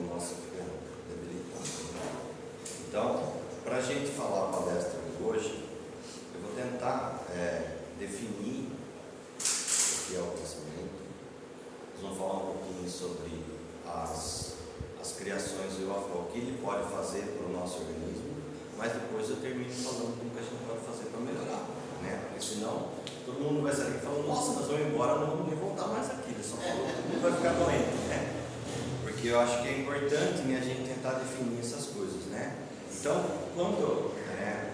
nossa fica debilitada, né? Então, para a gente falar a palestra de hoje, eu vou tentar definir o que é o pensamento. Nós vamos falar um pouquinho sobre as criações e o que ele pode fazer para o nosso organismo, mas depois eu termino falando do que a gente pode fazer para melhorar, né? Porque senão todo mundo vai sair falando, nossa, nós vamos embora, não vamos nem voltar mais aqui, ele só falou, todo mundo vai ficar doente, né? Porque eu acho que é importante, né, a gente tentar definir essas coisas, né? Então, quando,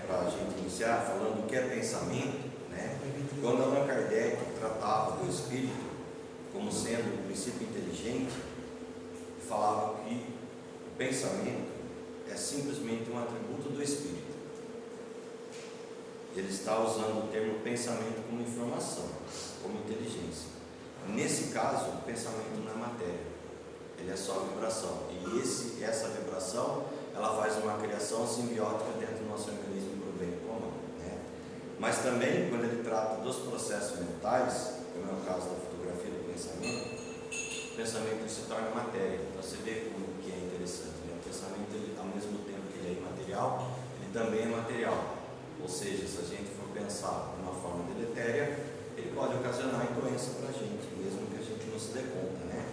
para a gente iniciar falando do que é pensamento, né? Quando Allan Kardec tratava do espírito como sendo um princípio inteligente, falava que o pensamento é simplesmente um atributo do espírito. Ele está usando o termo pensamento como informação, como inteligência. Nesse caso, o pensamento não é matéria, ele é só vibração. E essa vibração, ela faz uma criação simbiótica dentro do nosso organismo para o bem e para o mal, né? Mas também, quando ele trata dos processos mentais, como é o caso da fotografia do pensamento, o pensamento se torna matéria. Então você vê como que é interessante, né? O pensamento, ele, ao mesmo tempo que ele é imaterial, ele também é material. Ou seja, se a gente for pensar de uma forma deletéria, ele pode ocasionar doença para a gente, mesmo que a gente não se dê conta, né?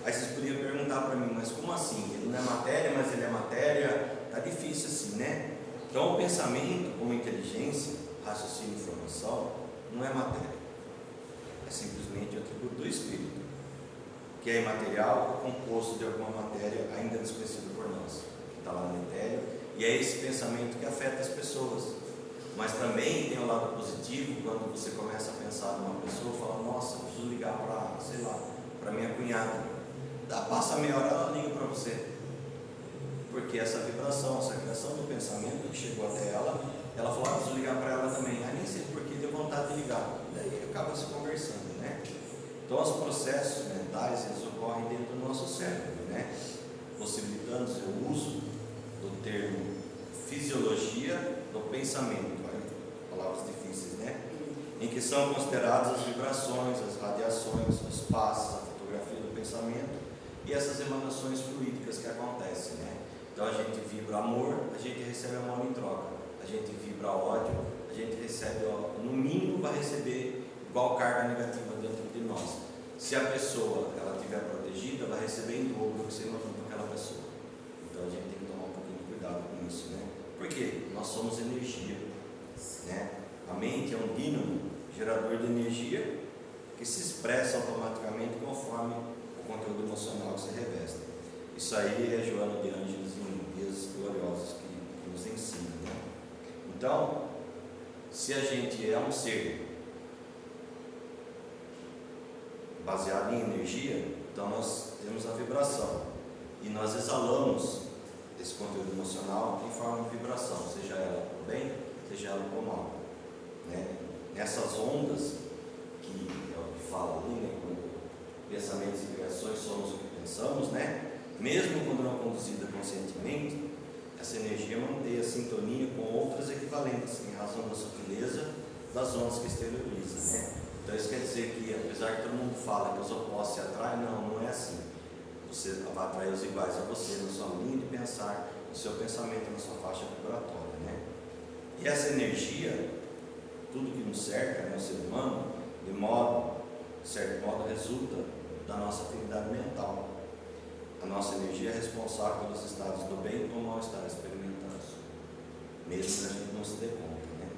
Aí vocês podiam perguntar para mim, mas como assim? Ele não é matéria, mas ele é matéria? Tá difícil assim, né? Então o pensamento, como inteligência, raciocínio e informação, não é matéria. É simplesmente o atributo do espírito, que é imaterial, composto de alguma matéria ainda desconhecida por nós, que está lá no etéreo, e é esse pensamento que afeta as pessoas. Mas também tem o lado positivo, quando você começa a pensar numa pessoa, fala, nossa, eu preciso ligar para, sei lá, para minha cunhada. Passa meia hora, ela liga para você. Porque essa vibração, essa criação do pensamento que chegou até ela, ela falou, eu preciso ligar para ela também. Aí nem sei porque, deu vontade de ligar. Daí acaba se conversando, né? Então os processos mentais, eles ocorrem dentro do nosso cérebro, né? Possibilitando o uso do termo fisiologia do pensamento, palavras difíceis, né? Em que são consideradas as vibrações, as radiações, os passos, a fotografia do pensamento e essas emanações fluídicas que acontecem, né? Então a gente vibra amor, a gente recebe amor em troca. A gente vibra ódio, a gente recebe, no mínimo vai receber igual carga negativa dentro de nós. Se a pessoa ela estiver protegida, vai receber em dobro o que você mandou para aquela pessoa. Então a gente tem que tomar um pouquinho de cuidado com isso, né? Porque nós somos energia, né? A mente é um dínamo, gerador de energia, que se expressa automaticamente conforme o conteúdo emocional que se reveste. Isso aí é Joana de Ângeles em Dias Gloriosos que nos ensina, né? Então, se a gente é um ser baseado em energia, então nós temos a vibração e nós exalamos esse conteúdo emocional em forma de vibração, seja ela para o bem, seja ela para o mal, né? Nessas ondas, que é o que fala ali, né? Quando pensamentos e criações somos o que pensamos, né? Mesmo quando não conduzida conscientemente, essa energia mantém a sintonia com outras equivalentes, em razão da sutileza das ondas que exterioriza, né? Então isso quer dizer que, apesar que todo mundo fala que os opostos se atraem, não é assim. Você vai atrair os iguais a você, na sua linha de pensar, no seu pensamento, na sua faixa vibratória, né? E essa energia, tudo que nos cerca, né, o ser humano, de certo modo, resulta da nossa atividade mental. A nossa energia é responsável pelos estados do bem e do mal-estar experimentados, mesmo que a gente não se dê conta, né?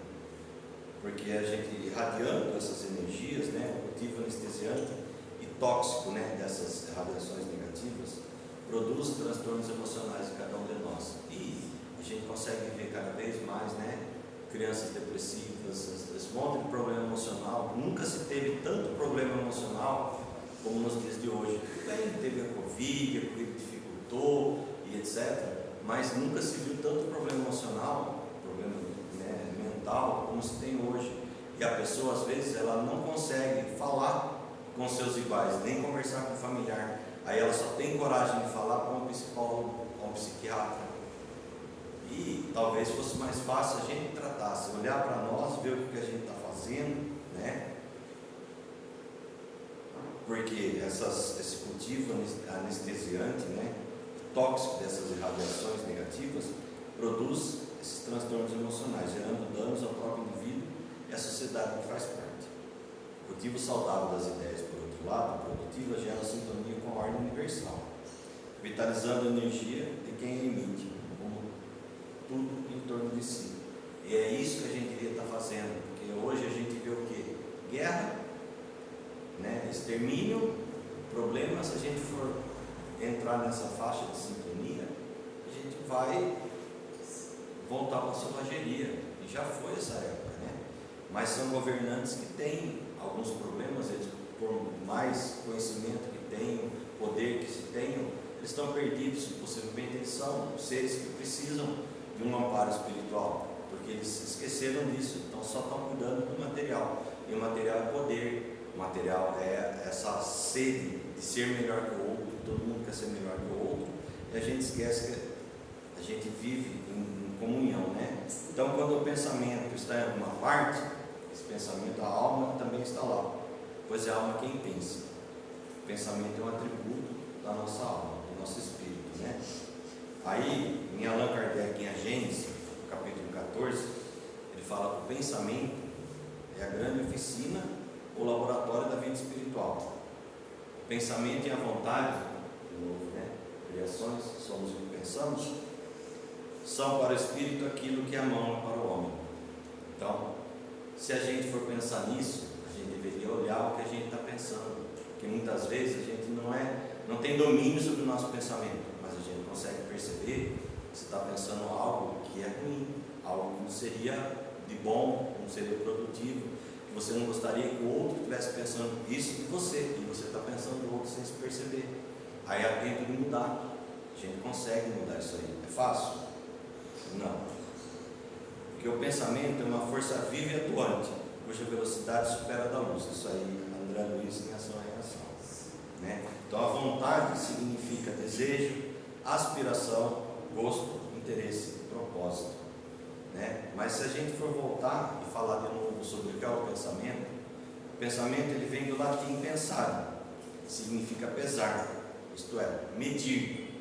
Porque a gente irradiando essas energias, né, o motivo anestesiante e tóxico, né, dessas radiações negativas, produz transtornos emocionais em cada um de nós. E a gente consegue ver cada vez mais, né, crianças depressivas, esse monte de problema emocional. Nunca se teve tanto problema emocional como nos dias de hoje. Bem, teve a Covid dificultou e etc. Mas nunca se viu tanto problema emocional, problema, né, mental, como se tem hoje. E a pessoa, às vezes, ela não consegue falar com seus iguais, nem conversar com o familiar. Aí ela só tem coragem de falar com um psicólogo, com um psiquiatra. E talvez fosse mais fácil a gente tratar, se olhar para nós, ver o que a gente está fazendo, né? Porque esse cultivo anestesiante, né, tóxico dessas irradiações negativas produz esses transtornos emocionais, gerando danos ao próprio indivíduo e à sociedade que faz parte. O cultivo saudável das ideias, por outro lado, produtiva, gera sintonia com a ordem universal, vitalizando a energia de quem emite, como tudo em torno de si. E é isso que a gente devia estar fazendo, porque hoje a gente vê o quê? Guerra, né? Extermínio, problema. Se a gente for entrar nessa faixa de sintonia, a gente vai voltar para a selvageria, e já foi essa época, né? Mas são governantes que têm alguns problemas, eles, por mais conhecimento que tenham, poder que se tenham, eles estão perdidos. Possivelmente eles são seres que precisam de um amparo espiritual, porque eles esqueceram disso, então só estão cuidando do material, e o material é poder, o material é essa sede de ser melhor que o outro, todo mundo quer ser melhor que o outro, e a gente esquece que a gente vive em comunhão, né? Então, quando o pensamento está em alguma parte, esse pensamento, a alma também está lá, pois é a alma quem pensa. O pensamento é um atributo da nossa alma, do nosso espírito, né? Aí, em Allan Kardec, em A Gênese, capítulo 14, ele fala que o pensamento é a grande oficina ou laboratório da vida espiritual. O pensamento e a vontade, de novo, né? Criações, somos o que pensamos, são para o espírito aquilo que a mão é para o homem. Então, se a gente for pensar nisso, a gente deveria olhar o que a gente está pensando, porque muitas vezes a gente não tem domínio sobre o nosso pensamento, mas a gente consegue perceber que você está pensando algo que é ruim, algo que não seria de bom, não seria produtivo, que você não gostaria que o outro estivesse pensando isso de você, e você está pensando do outro sem se perceber. Aí há tempo de mudar. A gente consegue mudar isso aí. É fácil? Não. Porque o pensamento é uma força viva e atuante, cuja velocidade supera a da luz. Isso aí, André Luiz, em Ação e Reação, né? Então a vontade significa desejo, aspiração, gosto, interesse, propósito, né? Mas se a gente for voltar e falar de novo sobre o que é o pensamento ele vem do latim pensare, significa pesar, isto é, medir,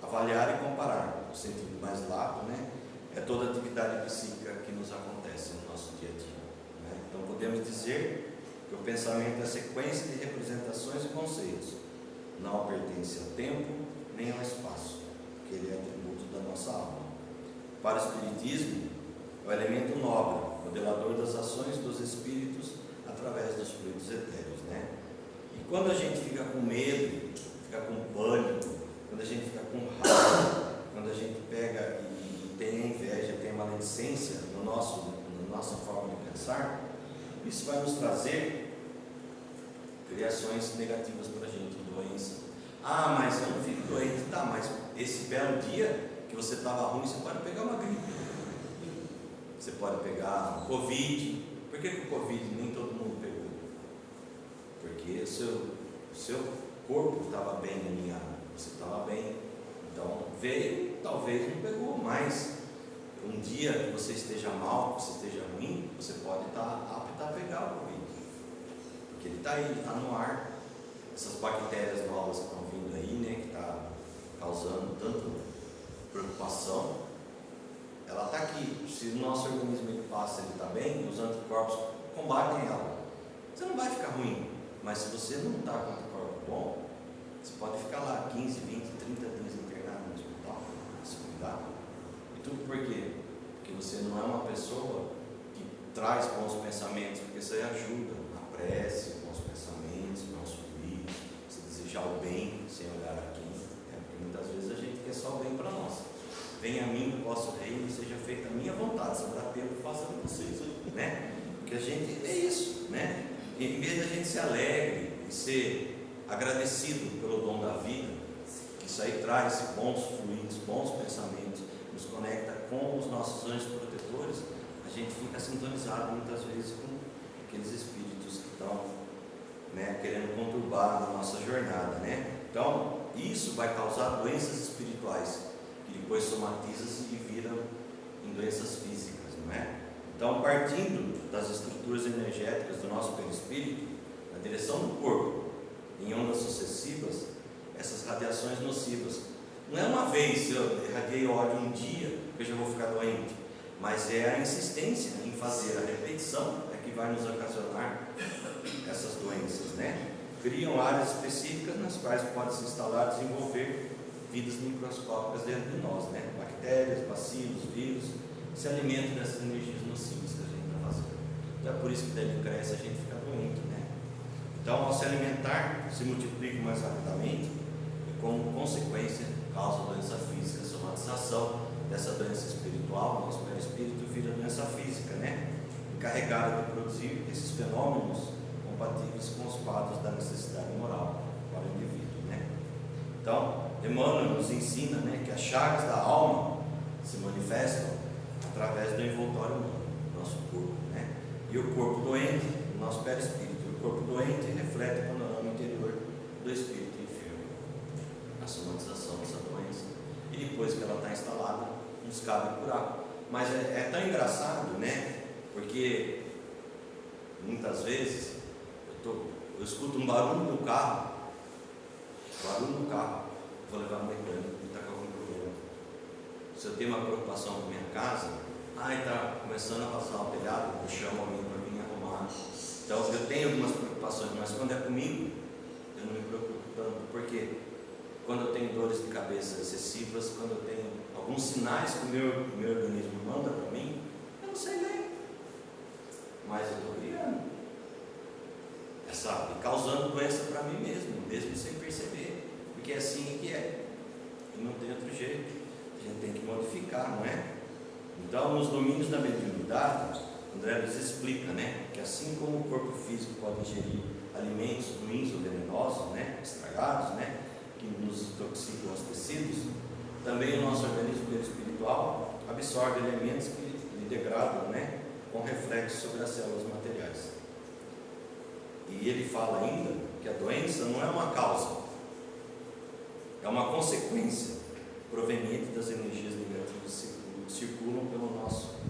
avaliar e comparar. No sentido mais lato, né? É toda atividade psíquica que nos acontece no nosso dia a dia, né? Então podemos dizer que o pensamento é a sequência de representações e conceitos, não pertence ao tempo nem ao espaço, porque ele é atributo da nossa alma. Para o Espiritismo, é o elemento nobre, modelador das ações dos espíritos através dos fluidos etéreos, né? E quando a gente fica com medo, fica com pânico, quando a gente fica com raiva, quando a gente pega e tem a inveja, tem a maledicência na nossa forma de pensar, isso vai nos trazer criações negativas para a gente, doença. Ah, mas eu não fico doente. Tá, mas esse belo dia que você estava ruim, você pode pegar uma gripe, você pode pegar Covid. Por que o Covid nem todo mundo pegou? Porque o seu corpo estava bem alinhado, você estava bem, então veio, talvez não pegou, mas um dia que você esteja mal, que você esteja ruim, você pode estar apto a pegar o Covid, porque ele está aí, ele está no ar. Essas bactérias novas que estão vindo aí, né, que está causando tanta preocupação, ela está aqui. Se o nosso organismo ele passa, ele está bem, os anticorpos combatem ela. Você não vai ficar ruim, mas se você não está com anticorpo bom, você pode ficar lá 15, 20, 30 dias internado no hospital, se cuidar. E tudo por quê? Porque você não é uma pessoa que traz bons pensamentos, porque isso aí ajuda, a prece, bons pensamentos, bons fluidos, você desejar o bem sem olhar a quem, porque muitas vezes a gente quer só o bem para nós. Venha a mim o vosso reino, seja feita a minha vontade, se dá tempo, faça com vocês, né? Porque a gente é isso, né? E em vez de a gente se alegre e ser agradecido pelo dom da vida, que isso aí traz bons fluidos, bons pensamentos, nos conecta com os nossos anjos protetores, a gente fica sintonizado muitas vezes com aqueles espíritos que estão, né, querendo conturbar a nossa jornada, né? Então, isso vai causar doenças espirituais, que depois somatizam-se e viram em doenças físicas, não é? Então, partindo das estruturas energéticas do nosso perispírito, na direção do corpo, em ondas sucessivas, essas radiações nocivas Não é uma vez, se eu irradiei ódio um dia, que eu já vou ficar doente, mas é a insistência em fazer a repetição é que vai nos ocasionar essas doenças, né? Criam áreas específicas nas quais pode se instalar e desenvolver vidas microscópicas dentro de nós, né? Bactérias, bacilos, vírus, se alimentam dessas energias nocivas que a gente está fazendo. Então é por isso que daí cresce, a gente fica doente, né? Então, ao se alimentar, se multiplicam mais rapidamente e, como consequência, causa doença física, somatização dessa doença espiritual. Nosso perispírito vira doença física, né? Encarregada de produzir esses fenômenos compatíveis com os quadros da necessidade moral para o indivíduo, né? Então, Emmanuel nos ensina, né, que as chagas da alma se manifestam através do envoltório humano, do nosso corpo, né? E o corpo doente, o nosso perispírito. O corpo doente reflete o panorama interior do espírito enfermo, a somatização dessa doença. E depois que ela está instalada, nos cabe curar. Mas é tão engraçado, né? Porque muitas vezes eu escuto um barulho no carro, vou levar no mecânico e está com algum problema. Se eu tenho uma preocupação com a minha casa, está começando a passar o telhado, eu chamo alguém para vir arrumar. Então eu tenho algumas preocupações, mas quando é comigo, eu não me preocupo tanto. Por quê? Quando eu tenho dores de cabeça excessivas, quando eu tenho alguns sinais que o meu organismo manda para mim, eu não sei ler, mas eu estou criando, sabe? Causando doença para mim mesmo sem perceber, porque é assim que é, e não tem outro jeito, a gente tem que modificar, não é? Então, nos domínios da mediunidade, André nos explica, né, que assim como o corpo físico pode ingerir alimentos ruins ou venenosos, né, estragados, né, que nos intoxicam os tecidos, também o nosso organismo espiritual absorve elementos que lhe degradam, né, com reflexo sobre as células materiais. E ele fala ainda que a doença não é uma causa, é uma consequência proveniente das energias negativas que circulam pelo nosso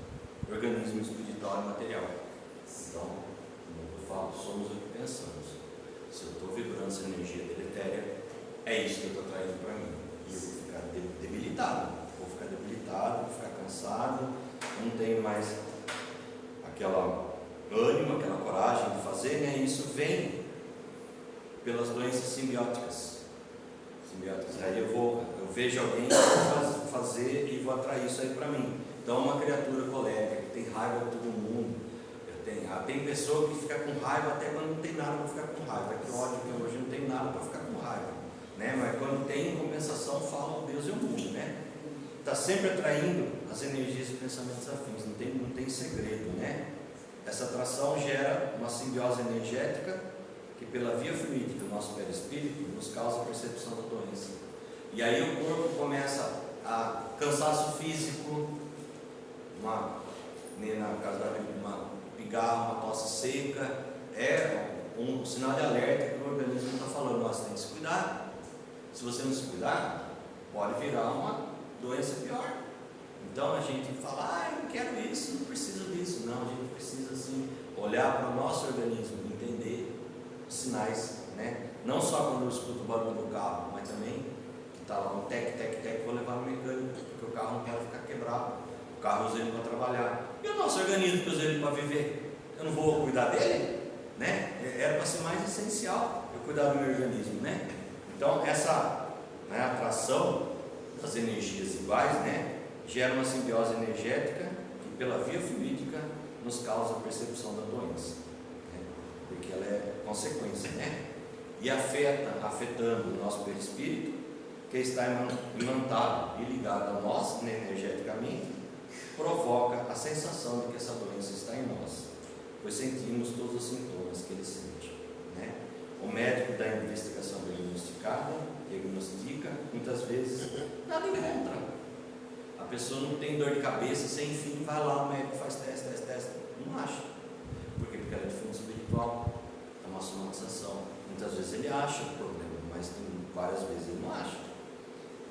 organismo espiritual e material. Então, como eu falo, somos o que pensamos. Se eu estou vibrando essa energia deletéria, é isso que eu estou traindo para mim. E eu vou ficar debilitado, vou ficar cansado, não tenho mais aquela ânimo, aquela coragem de fazer, né? Isso vem pelas doenças simbióticas. Aí eu vejo alguém que vai fazer e vou atrair isso aí para mim. Então, uma criatura colérica que tem raiva de todo mundo, tem pessoa que fica com raiva até quando não tem nada para ficar com raiva. Que ódio que hoje não tem nada para ficar com raiva, né? Mas quando tem, em compensação, fala o Deus e o mundo, né? Está sempre atraindo as energias e pensamentos afins, não tem segredo, né? Essa atração gera uma simbiose energética que pela via fluídica do nosso perispírito nos causa a percepção da doença. E aí o corpo começa a cansaço físico, na casa da uma pigarro, uma tosse seca, é um sinal de alerta que o organismo está falando, você tem que se cuidar. Se você não se cuidar, pode virar uma doença pior. Então a gente fala, eu não quero isso, não preciso disso. Não, a gente precisa sim olhar para o nosso organismo, entender os sinais, né? Não só quando eu escuto o barulho do carro, mas também que está lá um tec, vou levar no mecânico, porque o carro não quer ficar quebrado. O carro eu usei ele para trabalhar. E o nosso organismo que eu usei ele para viver? Eu não vou cuidar dele? Né? Era para ser mais essencial eu cuidar do meu organismo, né? Então essa, né, atração das energias iguais, né, gera uma simbiose energética que pela via fluídica nos causa a percepção da doença, né? Porque ela é consequência, né? E afetando o nosso perispírito, que está imantado e ligado a nós, né, energeticamente, provoca a sensação de que essa doença está em nós, pois sentimos todos os sintomas que ele sente, né? O médico da investigação diagnostica, muitas vezes nada encontra. A pessoa não tem dor de cabeça sem fim, vai lá, o médico faz teste, não acha. Por quê? Porque ela é de fundo espiritual, é uma somatização. Muitas vezes ele acha o problema, mas tem várias vezes ele não acha.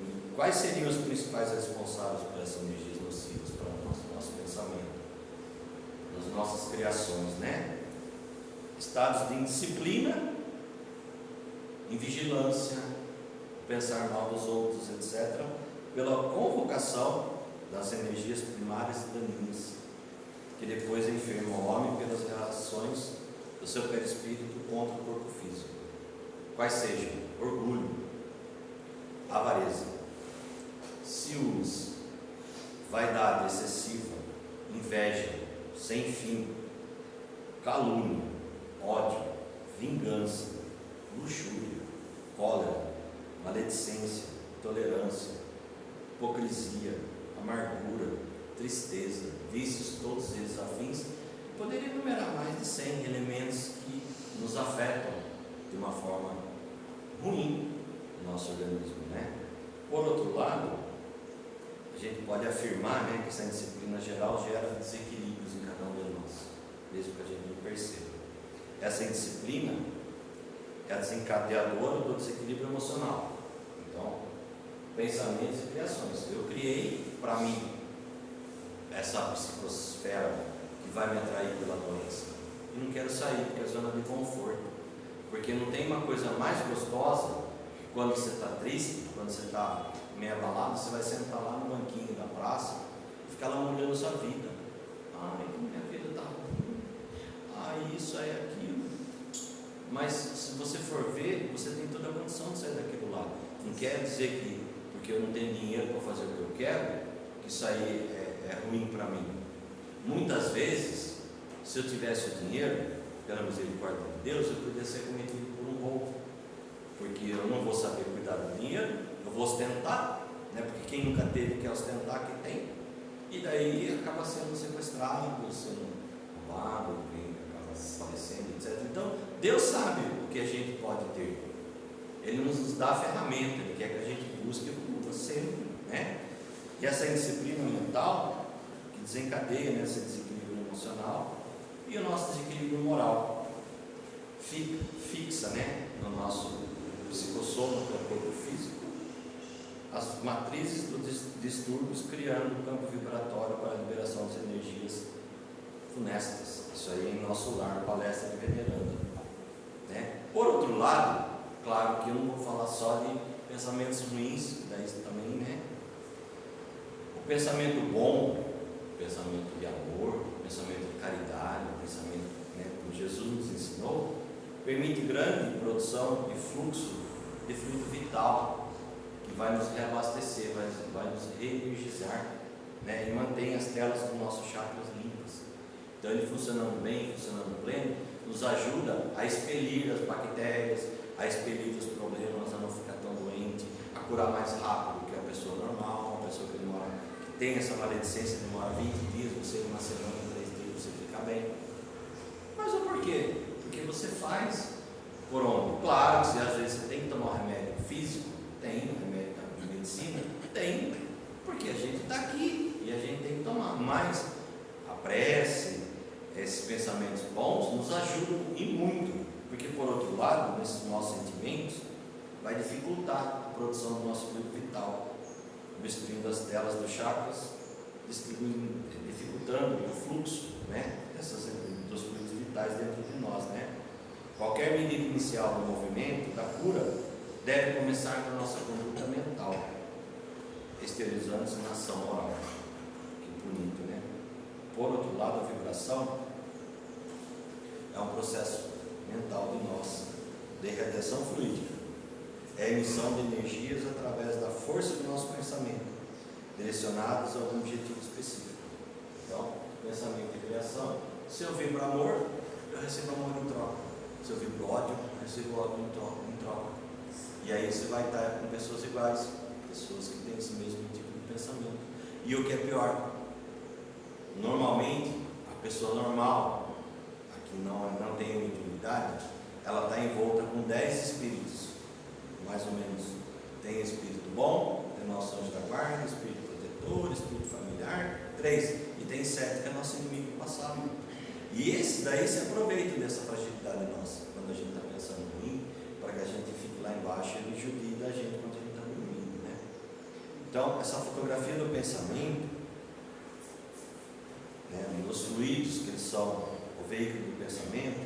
E quais seriam os principais responsáveis por essas energias nocivas para o nosso pensamento, nas nossas criações, né? Estados de indisciplina, invigilância, pensar mal dos outros, etc., pela convocação das energias primárias e daninhas, que depois enfermam o homem pelas reações do seu perispírito contra o corpo físico, quais sejam orgulho, avareza, ciúmes, vaidade excessiva, inveja sem fim, calúnia, ódio, vingança, luxúria, cólera, maledicência, intolerância, hipocrisia, amargura, tristeza, vícios, todos eles afins. Poderia enumerar mais de 100 elementos que nos afetam de uma forma ruim no nosso organismo, né? Por outro lado, a gente pode afirmar, né, que essa disciplina geral gera desequilíbrios em cada um de nós, mesmo que a gente não perceba. Essa indisciplina é a desencadeadora do desequilíbrio emocional. Então, pensamentos e criações. Eu criei para mim essa psicosfera que vai me atrair pela doença e não quero sair, porque é zona de conforto, porque não tem uma coisa mais gostosa que quando você está triste, quando você está meio abalado, você vai sentar lá no banquinho da praça e ficar lá olhando a sua vida. Ai, minha vida está ruim, ai, isso, ai, aquilo. Mas se você for ver, você tem toda a condição de sair daquilo lá. Não quer dizer que porque eu não tenho dinheiro para fazer o que eu quero, que isso aí é ruim para mim. Muitas vezes, se eu tivesse o dinheiro, pela misericórdia de Deus, eu poderia ser cometido por um roubo, porque eu não vou saber cuidar do dinheiro, eu vou ostentar, né? Porque quem nunca teve quer ostentar, que tem, e daí acaba sendo sequestrado, sendo roubado, acaba falecendo, etc. Então, Deus sabe o que a gente pode ter, Ele nos dá a ferramenta, Ele quer que a gente busque o sempre, né? E essa indisciplina mental que desencadeia, né, esse desequilíbrio emocional e o nosso desequilíbrio moral fixa, né, no nosso psicossoma, que é o corpo físico, as matrizes dos distúrbios, criando um campo vibratório para a liberação das energias funestas. Isso aí em nosso lar, palestra de veneranda, né? Por outro lado, claro que eu não vou falar só de pensamentos ruins, daí também, né? O pensamento bom, o pensamento de amor, o pensamento de caridade, o pensamento, né, como Jesus nos ensinou, permite grande produção e fluxo de fluido vital, que vai nos reabastecer, vai nos reenergizar, né, e mantém as telas dos nossos chakras limpas. Então ele funcionando bem, funcionando pleno, nos ajuda a expelir as bactérias, a expelir os problemas, a não ficar tão doente, a curar mais rápido que a pessoa normal, a pessoa que tem essa maledicência, demora 20 dias, você uma semana, 3 dias, você fica bem. Mas o porquê? Porque você faz por onde? Claro que às vezes você tem que tomar um remédio físico, tem remédio de medicina, tem, porque a gente está aqui e a gente tem que tomar, mas a prece, esses pensamentos bons nos ajudam e muito, porque por outro lado, nesses nossos sentimentos, vai dificultar a produção do nosso fluido vital, obstruindo as telas dos chakras, dificultando o fluxo, né, dos fluidos vitais dentro de nós, né? Qualquer medida inicial do movimento, da cura, deve começar com a nossa conduta mental, exteriorizando-se na ação moral. Que bonito, né? Por outro lado, a vibração é um processo mental de nós, de radiação fluídica. É a emissão de energias através da força do nosso pensamento, direcionadas a algum objetivo específico. Então, pensamento e criação. Se eu vibro amor, eu recebo amor em troca. Se eu vibro ódio, eu recebo ódio em troca. E aí você vai estar com pessoas iguais, pessoas que têm esse mesmo tipo de pensamento. E o que é pior, normalmente, a pessoa normal, a que não tem mediunidade, ela está envolta com 10 espíritos, mais ou menos. Tem espírito bom, tem nosso anjo da guarda, espírito protetor, espírito familiar, 3, e tem 7 que é nosso inimigo passado. E esse daí se aproveita dessa fragilidade nossa, quando a gente está pensando ruim, para que a gente fique lá embaixo e ele judia da gente quando a gente está dormindo, né? Então, essa fotografia do pensamento, né, nos fluidos, que eles são o veículo do pensamento,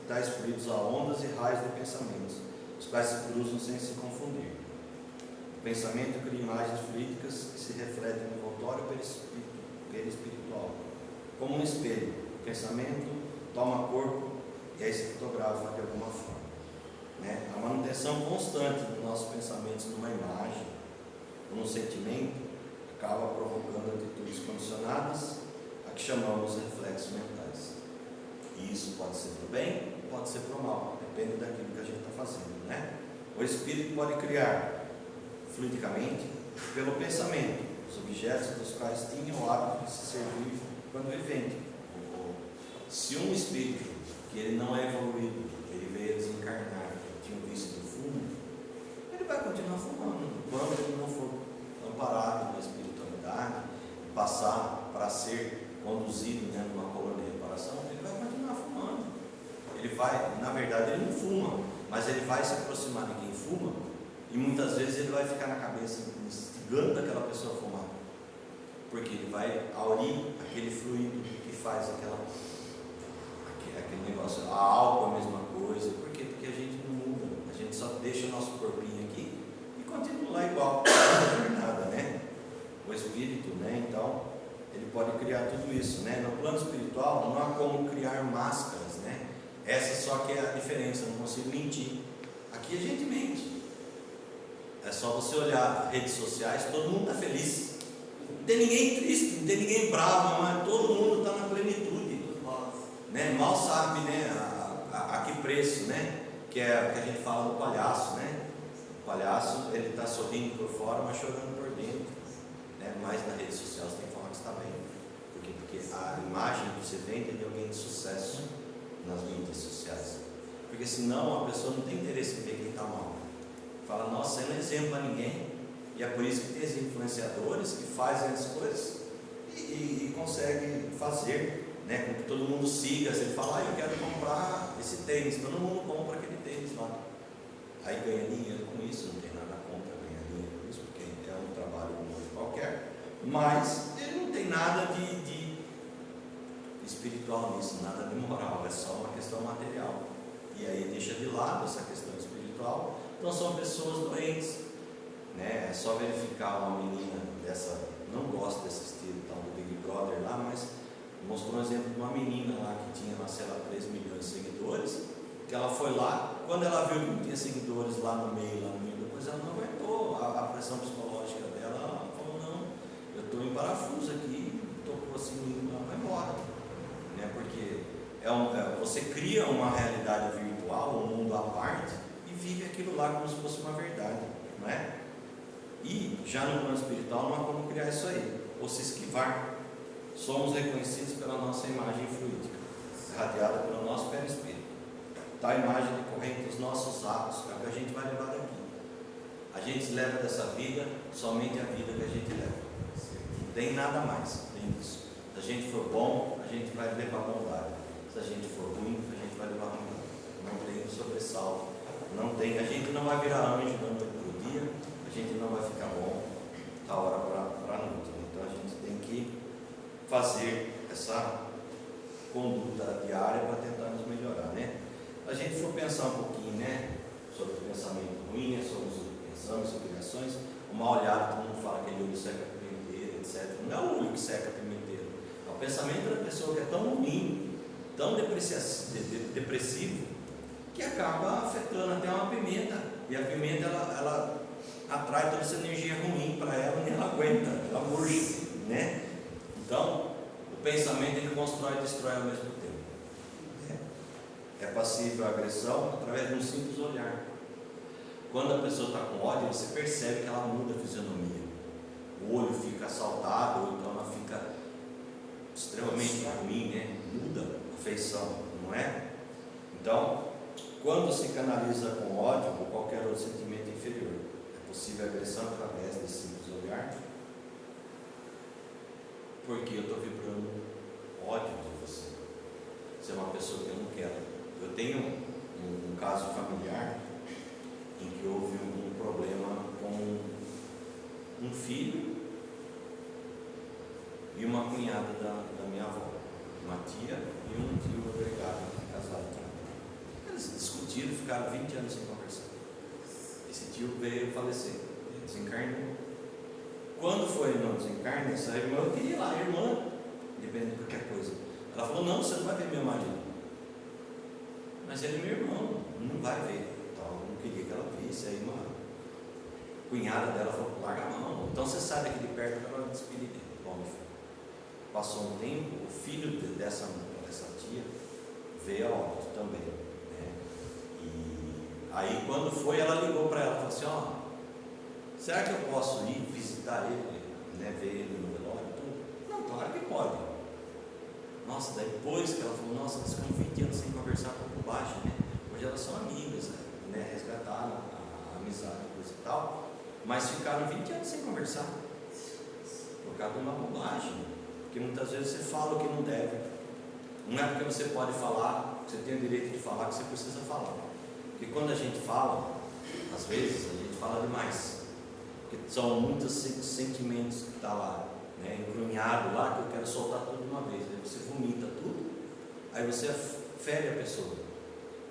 tais fluidos a ondas e raios de pensamentos, os quais se cruzam sem se confundir. pensamento cria imagens fluídicas que se refletem no envoltório perispiritual, como um espelho. O pensamento toma corpo e aí se fotografa de alguma forma. Né? A manutenção constante dos nossos pensamentos numa imagem, num sentimento, acaba provocando atitudes condicionadas a que chamamos reflexos mentais. E isso pode ser para o bem, pode ser para o mal, depende daquilo que a gente está fazendo. Né? O espírito pode criar fluidicamente pelo pensamento os objetos dos quais tinha o hábito de se servir quando vivente. Se um espírito que ele não é evoluído, ele veio desencarnar, tinha um vício do fumo, ele vai continuar fumando. Quando ele não for amparado na espiritualidade, passar para ser conduzido, né, numa colônia de reparação, ele vai continuar fumando. Ele vai, na verdade, ele não fuma, mas ele vai se aproximar de quem fuma e muitas vezes ele vai ficar na cabeça instigando aquela pessoa a fumar, porque ele vai aurir aquele fluido que faz aquele negócio. A álcool é a mesma coisa. Por quê? Porque a gente não muda, a gente só deixa o nosso corpinho aqui e continua lá igual, não é nada, né? O espírito, né? Então, ele pode criar tudo isso, né? No plano espiritual não há como criar máscaras, né? Essa só que é a diferença, eu não consigo mentir. Aqui a gente mente. É só você olhar redes sociais, todo mundo está feliz. Não tem ninguém triste, não tem ninguém bravo, mas todo mundo está na plenitude. Né? Mal sabe, né, a que preço, né? Que é o que a gente fala do palhaço, né? O palhaço, ele está sorrindo por fora, mas chorando por dentro, né? Mas na rede social você tem que falar que está bem. Porque a imagem que você vende é de alguém de sucesso nas mídias sociais. Porque senão a pessoa não tem interesse em ver quem está mal. Fala, nossa, você não é exemplo para ninguém. E é por isso que tem esses influenciadores que fazem as coisas e conseguem fazer, né, com que todo mundo siga. Se ele fala, eu quero comprar esse tênis, todo mundo compra aquele tênis lá. Aí ganha dinheiro com isso, não tem nada contra ganhar dinheiro com isso, porque é um trabalho qualquer, mas ele não tem nada de espiritual nisso, nada de moral, é só uma questão material. E aí deixa de lado essa questão espiritual. Então são pessoas doentes, né? É só verificar uma menina dessa, não gosto desse estilo tal do Big Brother lá, mas mostrou um exemplo de uma menina lá que tinha, sei lá, 3 milhões de seguidores, que ela foi lá, quando ela viu que não tinha seguidores lá no meio depois ela não aguentou a pressão psicológica dela, ela falou, não, eu estou em parafuso aqui, tocou assim, ela vai embora, né? Porque você cria uma realidade virtual, um mundo à parte, e vive aquilo lá como se fosse uma verdade, não é? E já no plano espiritual não há como criar isso aí, ou se esquivar. Somos reconhecidos pela nossa imagem fluídica, irradiada pelo nosso perispírito. Tal imagem decorrente dos nossos atos é o que a gente vai levar daqui. A gente leva dessa vida somente a vida que a gente leva. Não tem nada mais, tem isso. Se a gente for bom, a gente vai levar bondade. Se a gente for ruim, a gente vai levar ruindade. Não tem sobressalto. Não tem, a gente não vai virar anjo da noite para o dia, a gente não vai ficar bom da hora para a noite. Então a gente tem que fazer essa conduta diária para tentar nos melhorar, né? Se a gente for pensar um pouquinho, né, sobre o pensamento ruim, né, sobre os pensamentos, sobre criações, o mal olhado, todo mundo fala que aquele olho seca a pimenteira, etc. Não é o olho que seca a pimenteira, é o pensamento da pessoa que é tão ruim, tão depressivo, que acaba afetando até uma pimenta, e a pimenta ela atrai toda essa energia ruim para ela e ela aguenta, ela murcha, né? Então, o pensamento ele constrói e destrói ao mesmo tempo. É passível à agressão através de um simples olhar. Quando a pessoa está com ódio, você percebe que ela muda a fisionomia. O olho fica saltado, ou então ela fica extremamente ruim, né? Muda a feição, não é? Então, quando se canaliza com ódio ou qualquer outro sentimento inferior, é possível a agressão através desse simples olhar. Porque eu estou vibrando ódio de você. Você é uma pessoa que eu não quero. Eu tenho um caso familiar em que houve um problema com um filho e uma cunhada da minha avó, uma tia e um tio agregado, casado com ela. Eles discutiram, ficaram 20 anos sem conversar. Esse tio veio falecer. desencarnou. Quando foi no desencarne, essa irmã queria ir lá, a irmã, depende de qualquer coisa. Ela falou: não, você não vai ver meu marido. Mas ele é meu irmão, não vai ver. Então, eu não queria que ela visse. Aí uma cunhada dela falou: larga a mão. Então você sai daqui de perto para ela despedir dele. Bom, passou um tempo, o filho dessa tia veio a óbito também, né? E aí quando foi, ela ligou para ela e falou assim: ó, será que eu posso ir visitar ele, né, ver ele no velório? Não, claro que pode. Nossa, depois que ela falou: nossa, elas ficam 20 anos sem conversar por baixo, né? Hoje elas são amigas, né? Resgataram a amizade, coisa e tal, mas ficaram 20 anos sem conversar por causa de uma bobagem. Porque muitas vezes você fala o que não deve. Não é porque você pode falar, você tem o direito de falar, que você precisa falar. Porque quando a gente fala, às vezes a gente fala demais. Porque são muitos sentimentos que estão lá, né, encrunhado lá, que eu quero soltar tudo de uma vez. Aí você vomita tudo, aí você fere a pessoa.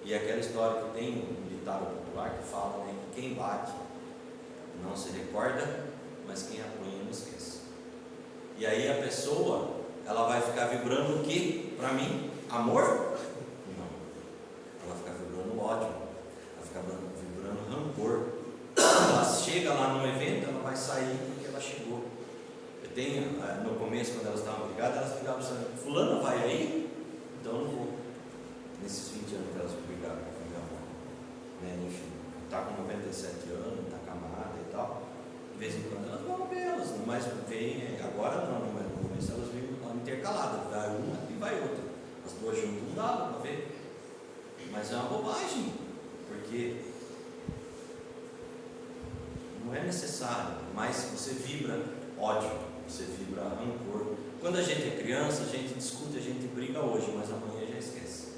E aquela história que tem um ditado popular que fala, né, que quem bate não se recorda, mas quem apanha não esquece. E aí a pessoa, ela vai ficar vibrando o que? Para mim? Amor? Não. Ela vai ficar vibrando ódio. Ela vai ficar vibrando rancor. Ela chega lá no evento, ela vai sair porque ela chegou. Eu tenho, no começo, quando elas estavam brigadas, elas brigavam assim: fulana vai aí? Então eu não vou. Nesses 20 anos que elas brigaram com minha avó, né? Enfim, está com 97 anos, está camada e tal. De vez em quando elas vão ver elas, mas vem, agora não, mas no começo elas vêm intercaladas, vai uma e vai outra. As duas juntas não dá para ver. Mas é uma bobagem, porque não é necessário, mas você vibra ódio, você vibra rancor. Quando a gente é criança, a gente discute, a gente briga hoje, mas amanhã já esquece.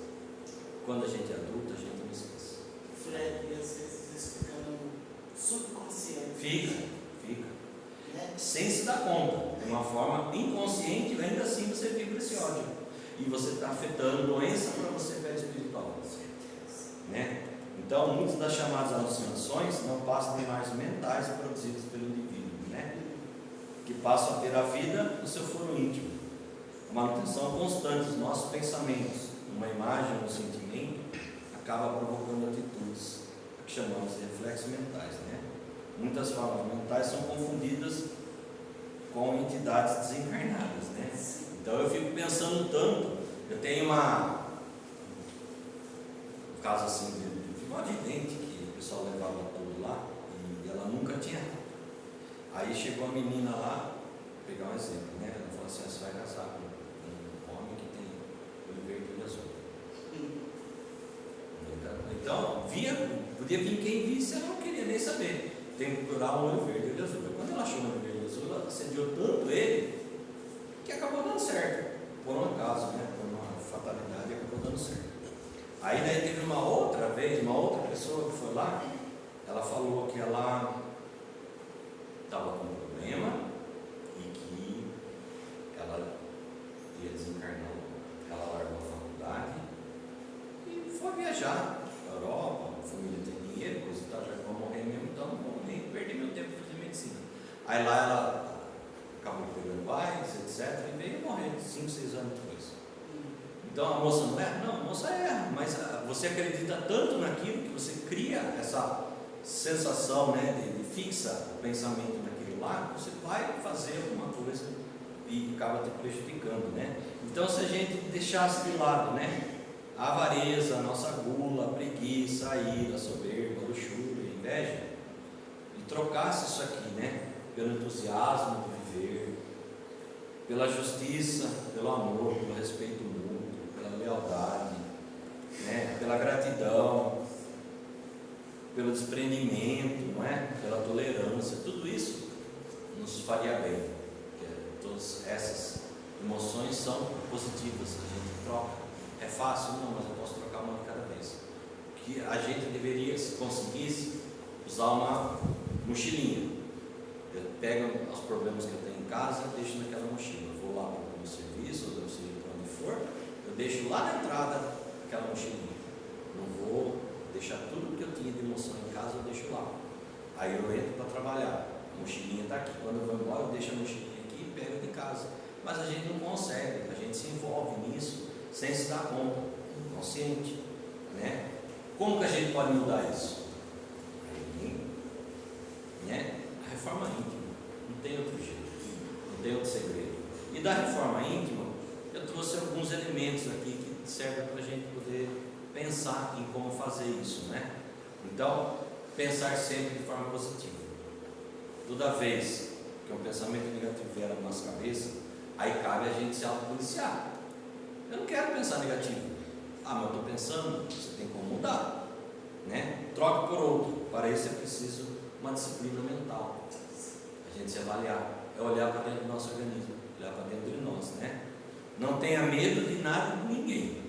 Quando a gente é adulto, a gente não esquece. Fred, e às vezes isso fica no subconsciente. Fica. Sem se dar conta, de uma forma inconsciente, ainda assim você vibra esse ódio. E você está afetando doença para você espiritual. Né? Então, muitas das chamadas alucinações não passam de imagens mentais produzidas pelo indivíduo, né? Que passam a ter a vida no seu foro íntimo. A manutenção constante dos nossos pensamentos, uma imagem, um sentimento, acaba provocando atitudes que chamamos de reflexos mentais, né? Muitas formas mentais são confundidas com entidades desencarnadas, né? Então eu fico pensando tanto. Eu tenho um caso assim de uma vidente que o pessoal levava tudo lá e ela nunca tinha. Aí chegou a menina lá, vou pegar um exemplo, né? Ela falou assim: você vai casar com um homem que tem olho verde e olho azul. Então, podia vir quem visse, ela não queria nem saber. Tem que procurar um olho verde e olho azul. Quando ela achou um olho verde e olho azul, ela assediou tanto ele que acabou dando certo. Por um acaso, né? Por uma fatalidade, acabou dando certo. Aí daí teve uma outra vez, uma outra pessoa que foi lá, ela falou que ela estava com um problema e que ela ia desencarnar. Ela largou a faculdade e foi viajar para a Europa. A família tem dinheiro, coisa e tal, já vão morrer mesmo, então não vou nem perder meu tempo para fazer medicina. Aí lá ela acabou pegando pais, etc., e veio morrer 5, 6 anos depois. Então a moça não erra? Não, a moça erra, mas você acredita tanto naquilo que você cria essa sensação, né, de fixa o pensamento naquilo lá, você vai fazer alguma coisa e acaba te prejudicando, né? Então se a gente deixasse de lado, né, a avareza, a nossa gula, a preguiça, a ira, a soberba, a luxúria, a inveja, e trocasse isso aqui, né, pelo entusiasmo de viver, pela justiça, pelo amor, pelo respeito mútuo, pela lealdade, né, pela gratidão, pelo desprendimento, não é? Pela tolerância, tudo isso nos faria bem, porque todas essas emoções são positivas, a gente troca. É fácil? Não, mas eu posso trocar uma de cada vez. Que a gente deveria, se conseguisse, usar uma mochilinha. Eu pego os problemas que eu tenho em casa e deixo naquela mochila. Eu vou lá para o meu serviço, ou seja, para onde for, eu deixo lá na entrada aquela mochilinha. Não vou deixar tudo que eu tinha de emoção em casa, eu deixo lá. Aí eu entro para trabalhar, a mochilinha está aqui. Quando eu vou embora, eu deixo a mochilinha aqui e pego de casa. Mas a gente não consegue, a gente se envolve nisso sem se dar conta, inconsciente, né? Como que a gente pode mudar isso? Né? A reforma íntima, não tem outro jeito, não tem outro segredo. E da reforma íntima, eu trouxe alguns elementos aqui que servem para a gente poder pensar em como fazer isso, né? Então, pensar sempre de forma positiva. Toda vez que um pensamento negativo vier na nossa cabeça, aí cabe a gente se autopoliciar. Eu não quero pensar negativo. Ah, mas eu estou pensando, você tem como mudar, né? Troque por outro. Para isso é preciso uma disciplina mental. A gente se avaliar, é olhar para dentro do nosso organismo, olhar para dentro de nós, né? Não tenha medo de nada e de ninguém.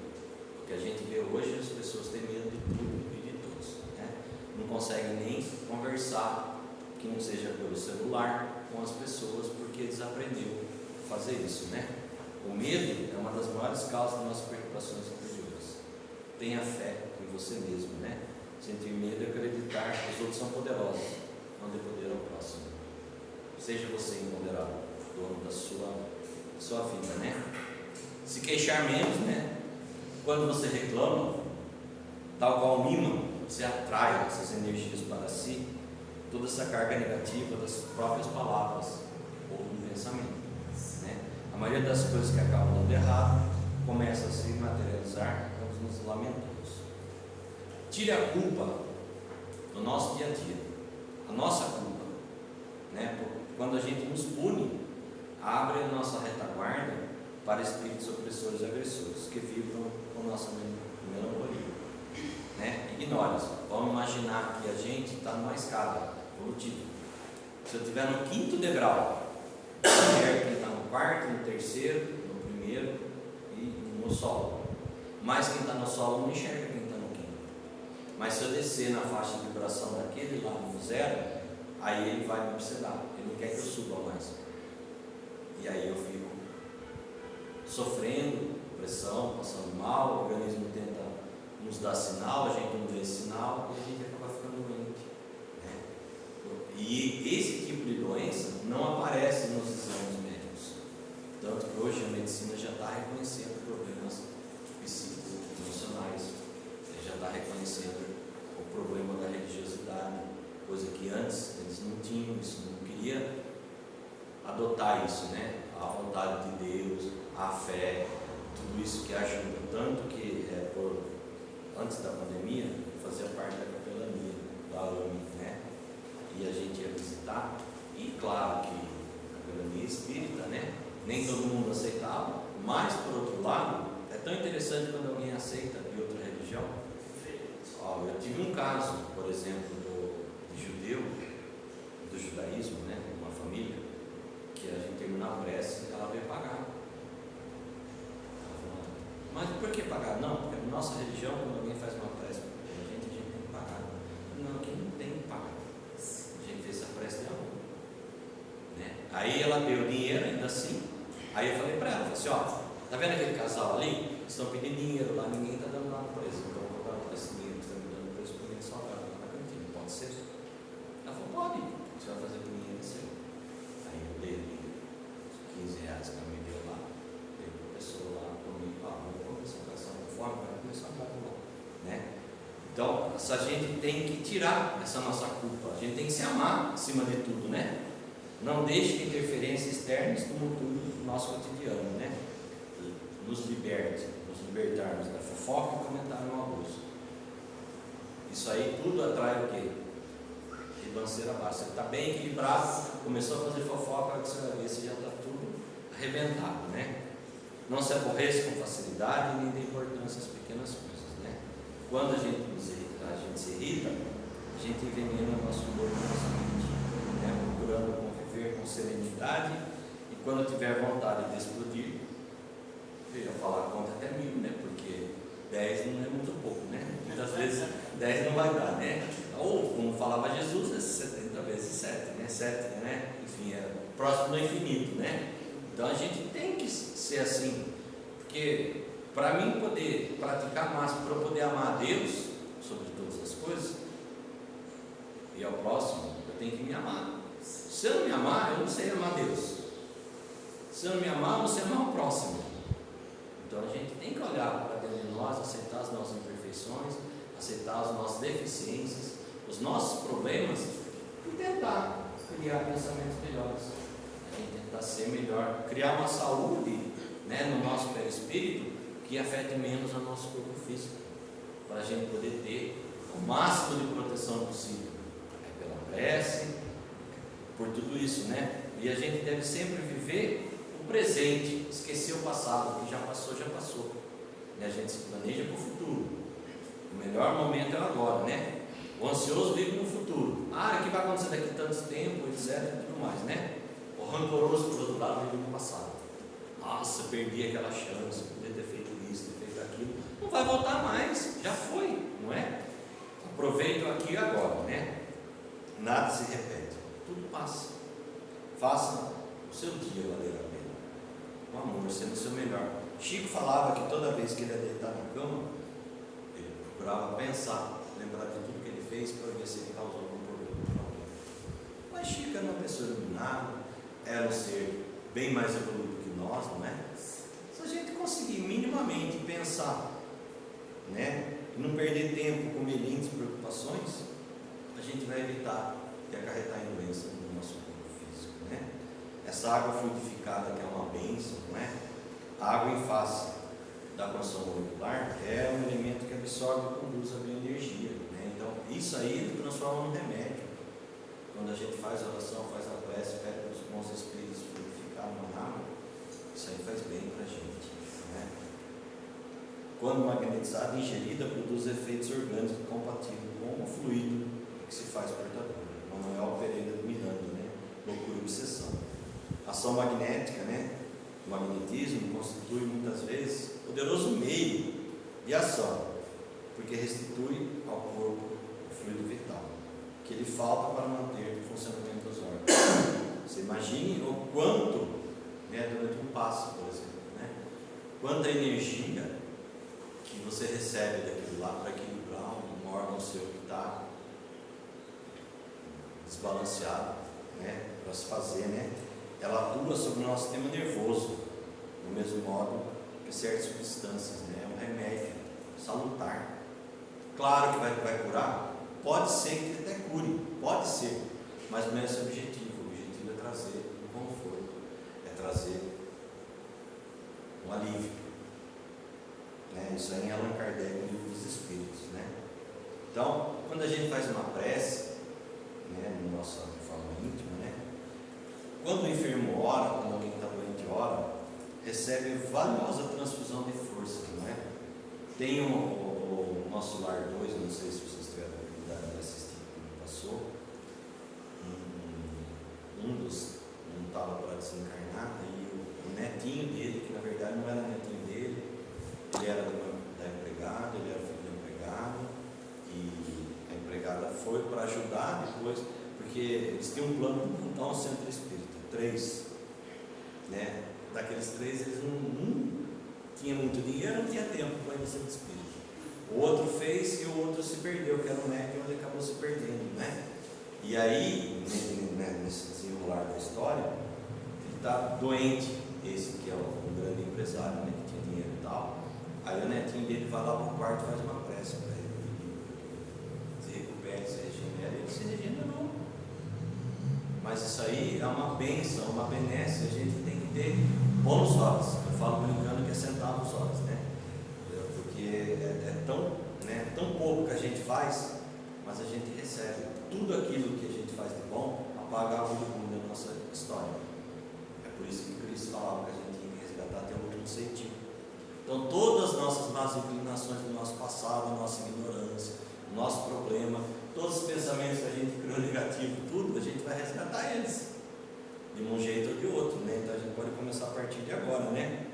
Porque a gente vê hoje, as pessoas têm medo de tudo e de todos, né? Não conseguem nem conversar, que não seja pelo celular, com as pessoas, porque desaprendeu a fazer isso, né? O medo é uma das maiores causas das nossas preocupações interiores. Tenha fé em você mesmo, né? Sentir medo é acreditar que os outros são poderosos, não dê poder ao próximo. Seja você empoderado, dono da sua vida, né? Se queixar menos, né? Quando você reclama, tal qual um imã, você atrai essas energias para si, toda essa carga negativa das próprias palavras ou do pensamento, né? A maioria das coisas que acabam dando errado começa a se materializar quando nos lamentamos. Tire a culpa do nosso dia a dia, a nossa culpa, né? Quando a gente nos pune, abre a nossa retaguarda para espíritos opressores e agressores que vibram com nossa melancolia, né? Ignore isso. Vamos imaginar que a gente está numa escada evolutiva. Se eu estiver no 5º degrau, enxerga quem está no 4º, no 3º, no 1º e no solo. Mas quem está no solo não enxerga quem está no 5º. Mas se eu descer na faixa de vibração daquele lá no 0, aí ele vai me obsedar. Ele não quer que eu suba mais. E aí eu fico sofrendo pressão, passando mal, o organismo tenta nos dar sinal, a gente não vê sinal e a gente acaba ficando doente, né? E esse tipo de doença não aparece nos exames médicos, tanto que hoje a medicina já está reconhecendo problemas psicoemocionais, já está reconhecendo o problema da religiosidade, coisa que antes eles não tinham, isso não queria adotar isso, né? A vontade de Deus, a fé, tudo isso que ajuda, tanto que antes da pandemia, fazia parte da capelania, da AME, né? E a gente ia visitar, e claro que a capelania espírita, né? Nem todo mundo aceitava, mas por outro lado, é tão interessante quando alguém aceita de outra religião. Eu tive um caso, por exemplo, de judeu, do judaísmo, né? Uma família, que a gente terminou a prece, ela veio pagar. Mas por que pagar? Não, porque na nossa religião, quando alguém faz uma prece a gente tem que pagar. Não, aqui não tem que pagar. A gente fez essa prece de amor, né? Aí ela deu dinheiro ainda assim. Aí eu falei para ela, assim, ó, tá vendo aquele casal ali? Eles estão pedindo dinheiro lá, ninguém está dando nada por eles. Então eu vou dar esse dinheiro que estão me dando por eles, porque eles salgaram lá na cantina. Pode ser? Ela falou, pode. Você vai fazer com o dinheiro seu. Aí eu dei R$15 que ela me deu lá. Dei para a pessoa lá comigo, vai começar a dar mal, né? Então, a gente tem que tirar essa nossa culpa, a gente tem que se amar acima de tudo, né? Não deixe que interferências externas tumultuem o nosso cotidiano, né? Nos libertarmos da fofoca e comentário no abuso. Isso aí tudo atrai o quê? Ribanceira abaixo. Você está bem equilibrado, começou a fazer fofoca, você vai ver se já está tudo arrebentado, né? Não se aborreça com facilidade nem dê importância às pequenas coisas, né? Quando a gente se irrita, a gente envenena o nosso humor na nossa mente, né? Procurando conviver com serenidade e quando tiver vontade de explodir, eu ia falar conta até 1000, né? Porque 10 não é muito pouco, né? Muitas vezes 10 não vai dar, né? Ou, como falava Jesus, é 70 vezes 7, né? 7, né? Enfim, é próximo do infinito, né? Então a gente tem que ser assim, porque para mim poder praticar mais, para eu poder amar a Deus sobre todas as coisas e ao próximo, tenho que me amar. Se eu não me amar, eu não sei amar Deus. Se eu não me amar, eu não sei amar o próximo. Então a gente tem que olhar para dentro de nós, aceitar as nossas imperfeições, aceitar as nossas deficiências, os nossos problemas e tentar criar pensamentos melhores. A gente tentar ser melhor, criar uma saúde, né, no nosso perispírito que afete menos o nosso corpo físico, para a gente poder ter o máximo de proteção possível. É pela prece, por tudo isso, né? E a gente deve sempre viver o presente, esquecer o passado, o que já passou, já passou. E a gente se planeja para o futuro. O melhor momento é agora, né? O ansioso vive no futuro. O que vai acontecer daqui a tanto tempo, etc. e tudo mais, né? O rancoroso, por outro lado, vive no passado. Nossa, perdi aquela chance, podia ter feito isso, ter feito aquilo. Não vai voltar mais, já foi, não é? Aproveita aqui e agora, né? Nada se repete, Tudo passa. faça o seu dia valer a pena, com amor, sendo o seu melhor. Chico falava que toda vez que ele ia deitar na cama, ele procurava pensar, lembrar de tudo que ele fez para ver se ele causou algum problema para alguém. Mas Chico era uma pessoa iluminada, era um ser bem mais evoluído que nós, não é? Se a gente conseguir minimamente pensar, né, e não perder tempo com melindres preocupações, a gente vai evitar de acarretar em doença no nosso corpo físico, né? Essa água fluidificada que é uma bênção, não é? A água em face da condição molecular é um elemento que absorve e conduz a bioenergia, né? Então isso aí ele transforma num remédio. Quando a gente faz a oração, faz a prece, pede para os bons espíritos fluidificar uma água, isso aí faz bem para a gente, né? Quando magnetizada, ingerida, produz efeitos orgânicos compatíveis com o fluido que se faz portador. Manuel Pereira Miranda, né? Loucura e obsessão. Ação magnética, né? O magnetismo constitui muitas vezes poderoso meio de ação, porque restitui ao corpo o fluido vital, que ele falta para manter o funcionamento dos órgãos. Você imagine o quanto, né, durante um passo, por exemplo, né? Quanta energia que você recebe daquilo lá para equilibrar um órgão seu que está desbalanceado, né, para se fazer, né? Ela atua sobre o nosso sistema nervoso, do mesmo modo que certas substâncias, né? É um remédio salutar. Claro que vai curar, pode ser que até cure, pode ser, mas não é esse o objetivo. O objetivo é trazer um conforto, é trazer um alívio, né? Isso aí em Allan Kardec, no Livro dos Espíritos, né? Então, quando a gente faz uma prece, né, na nossa forma íntima, né? Quando o enfermo ora, quando alguém está doente ora, recebe valiosa transfusão de força, não é? Tem o nosso Lar 2, não sei se vocês tiveram a oportunidade de assistir o que passou. Não estava para desencarnar, e o netinho dele, que na verdade não era netinho dele, ele era da empregada, ele era filho da empregada, e a empregada foi para ajudar depois, porque eles tinham um plano de montar um centro espírita, 3, né? Daqueles 3, eles não tinham muito dinheiro, não tinha tempo para ir no centro espírita. O outro fez e o outro se perdeu, que era um médium, ele acabou se perdendo, né? E aí, nesse desenrolar da história, ele está doente, esse que é um grande empresário, né, que tinha dinheiro e tal. Aí o netinho dele vai lá para o quarto e faz uma prece para ele, se recupere, se regenera. Ele se regenerou. Mas isso aí é uma bênção, uma benesse. A gente tem que ter bons olhos. Eu falo brincando que é sentar nos olhos, né? Porque é tão pouco que a gente faz, mas a gente recebe tudo aquilo que a gente faz de bom, apaga algo de ruim da nossa história. É por isso que Cristo falava que a gente tinha que resgatar até o último centímetro. Então, todas as nossas más inclinações do nosso passado, a nossa ignorância, o nosso problema, todos os pensamentos que a gente criou negativo, tudo, a gente vai resgatar eles, de um jeito ou de outro, né? Então a gente pode começar a partir de agora, né?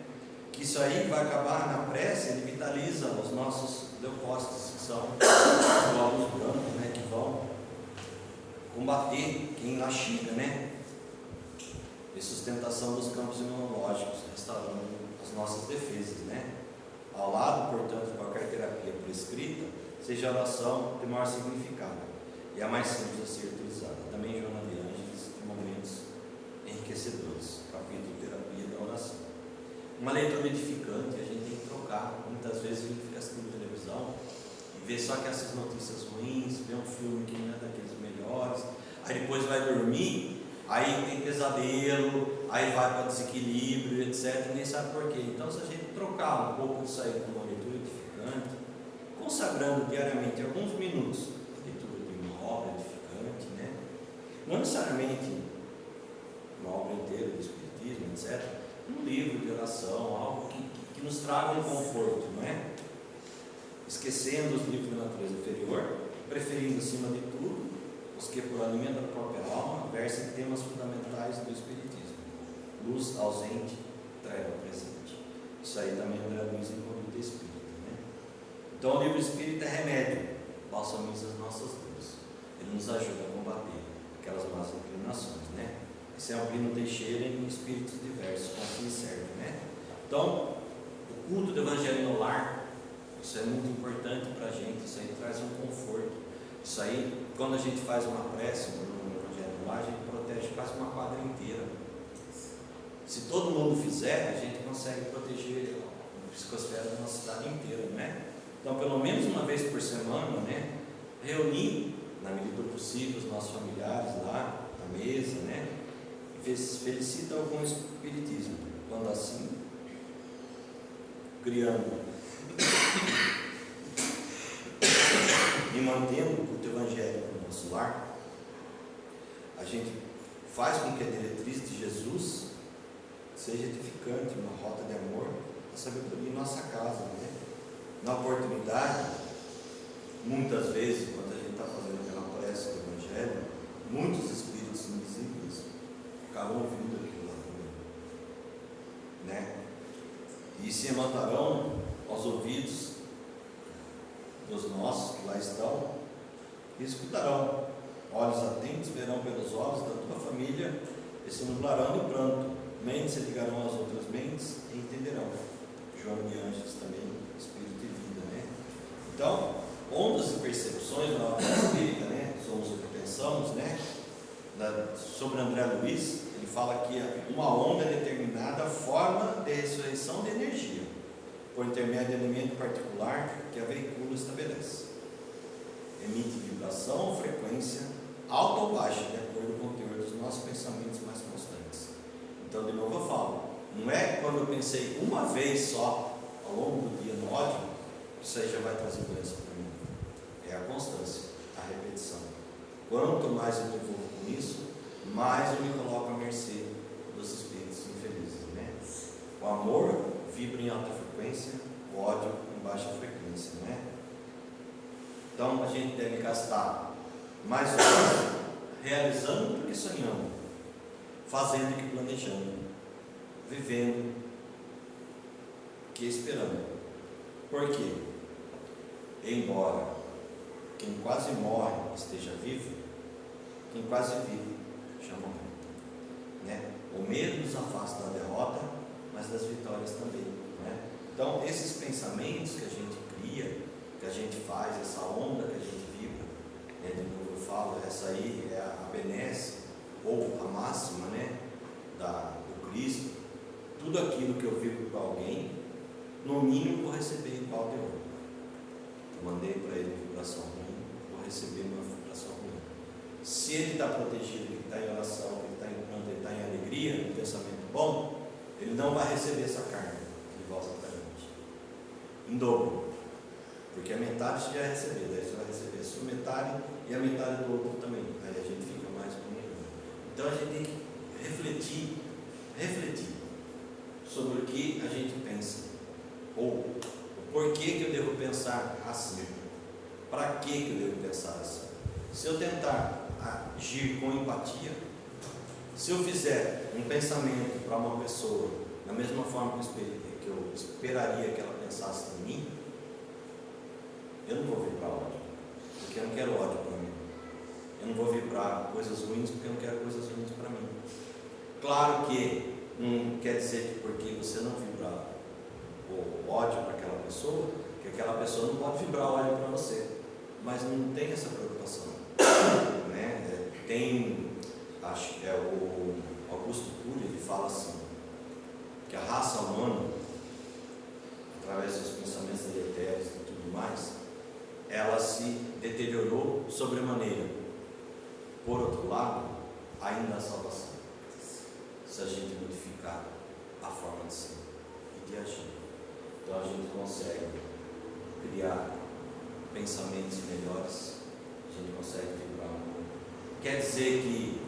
Que isso aí vai acabar na prece, ele vitaliza os nossos leucócitos, que são os glóbulos brancos, né? Que vão combater quem lá chega, né? E sustentação dos campos imunológicos, restaurando as nossas defesas, né? Ao lado, portanto, de qualquer terapia prescrita, seja a oração de maior significado. e a mais simples a ser utilizada. Também Joana de Ângeles, de momentos enriquecedores, capítulo Terapia da Oração. Uma leitura edificante, a gente tem que trocar. Muitas vezes a gente fica assistindo televisão e vê só que essas notícias ruins, vê um filme que não é daqueles melhores, aí depois vai dormir, aí tem pesadelo, aí vai para desequilíbrio, etc. E nem sabe por quê. Então, se a gente trocar um pouco disso aí com uma leitura edificante, consagrando diariamente alguns minutos a leitura de uma obra edificante, né? Não necessariamente uma obra inteira de Espiritismo, etc. Um livro de oração, algo que nos traga um conforto, não é? Esquecendo os livros de natureza inferior, preferindo acima de tudo os que por alimento da própria alma versem temas fundamentais do Espiritismo: luz ausente, treva presente. Isso aí também André Luiz em Conduta Espírita, né? Então o livro espírita é remédio, balsamiza as nossas dores, ele nos ajuda a combater aquelas más inclinações, né? Esse é o Plínio Teixeira em Espíritos Diversos, com quem serve, né? Então, o culto do Evangelho no lar, isso é muito importante para a gente, isso aí traz um conforto. Isso aí, quando a gente faz uma prece no Evangelho no lar, a gente protege quase uma quadra inteira. Se todo mundo fizer, a gente consegue proteger a psicosfera da nossa cidade inteira, né? Então, pelo menos uma vez por semana, né? Reunir, na medida do possível, os nossos familiares lá, na mesa, né? Felicita algum espiritismo, quando assim, criando e mantendo o teu evangelho no nosso lar, a gente faz com que a diretriz de Jesus seja edificante, uma rota de amor, a sabedoria em nossa casa, né? Na oportunidade, muitas vezes, quando a gente está fazendo aquela prece do evangelho, muitos espíritos invisíveis acabam ouvindo aquilo lá também, né? E se mandarão aos ouvidos dos nossos que lá estão e escutarão. Olhos atentos verão pelos olhos da tua família e se nublarão de pranto. Mentes se ligarão às outras mentes e entenderão. Joana de Ângeles também, Espírito e Vida, né? Então, ondas e percepções na obra espírita, né? Somos o que pensamos, né? Sobre André Luiz, ele fala que uma onda é determinada forma de ressurreição de energia, por intermédio de elemento particular que a veículo estabelece. Emite vibração ou frequência alta ou baixa, de acordo com o teor dos nossos pensamentos mais constantes. Então, de novo eu falo, não é quando eu pensei uma vez só, ao longo do dia, no ódio, que isso aí já vai trazer doença para mim. É a constância, a repetição. Quanto mais eu me envolvo com isso, mais eu me coloco à mercê dos espíritos infelizes, né? O amor vibra em alta frequência, o ódio em baixa frequência, né? Então a gente deve gastar mais horas realizando do que sonhando, fazendo do que planejando, vivendo que esperando. Por quê? Embora quem quase morre esteja vivo, quem quase vive já morreu, né? O medo nos afasta da derrota, mas das vitórias também, né? Então esses pensamentos que a gente cria, que a gente faz, essa onda que a gente vibra, né? De novo eu falo, essa aí é a benesse, ou a máxima, né? Do Cristo. Tudo aquilo que eu vibro para alguém, no mínimo vou receber igual de outro. Eu mandei para ele vibração ruim, vou receber uma vibração ruim. Se ele está protegido, ele está em oração, ele está em pranto, ele está em alegria, em pensamento bom, ele não vai receber essa carga de volta para a gente em dobro, porque a metade você já recebeu, daí você vai receber a sua metade e a metade do outro também, aí a gente fica mais bonito. Então a gente tem que refletir sobre o que a gente pensa, ou o porquê que eu devo pensar assim, para que eu devo pensar assim. Se eu tentar agir com empatia, se eu fizer um pensamento para uma pessoa da mesma forma que eu esperaria que ela pensasse em mim, eu não vou vibrar ódio, porque eu não quero ódio para mim. Eu não vou vibrar coisas ruins porque eu não quero coisas ruins para mim. Claro que não quer dizer que porque você não vibrar o ódio para aquela pessoa, que aquela pessoa não pode vibrar ódio para você, mas não tem essa preocupação. né? Tem, acho que é o Augusto Cury, ele fala assim, que a raça humana, através dos pensamentos deletérios e tudo mais, ela se deteriorou sobremaneira. Por outro lado, ainda há salvação, se a gente modificar a forma de ser e de agir. Então a gente consegue criar pensamentos melhores, a gente consegue vibrar amor. Quer dizer que